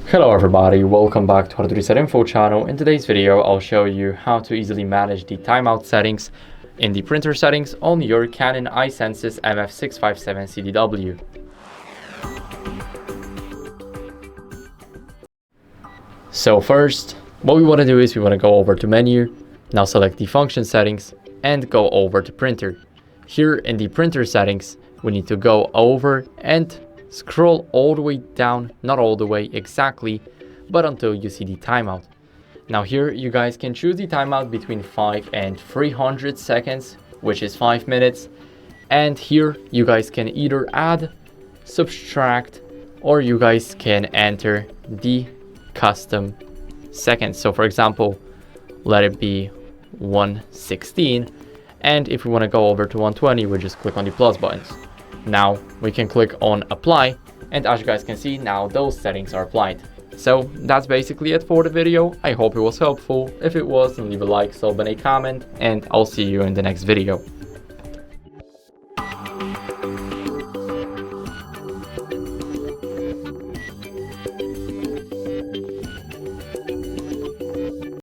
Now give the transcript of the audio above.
Hello everybody, welcome back to How to Reset Info channel. In today's video, I'll show you how to easily manage the timeout settings in the printer settings on your Canon i-SENSYS MF657Cdw. So first, what we want to do is we want to go over to menu, now select the function settings and go over to printer. Here in the printer settings, we need to go over and scroll all the way down, not all the way exactly, but until you see the timeout. Now here you guys can choose the timeout between 5 and 300 seconds, which is 5 minutes. And here you guys can either add, subtract, or you guys can enter the custom seconds. So for example, let it be 116. And if we want to go over to 120, we just click on the plus buttons. Now we can click on apply, and as you guys can see, now those settings are applied. So that's basically it for the video. I hope it was helpful. If it was, then leave a like, sub, and a comment, and I'll see you in the next video.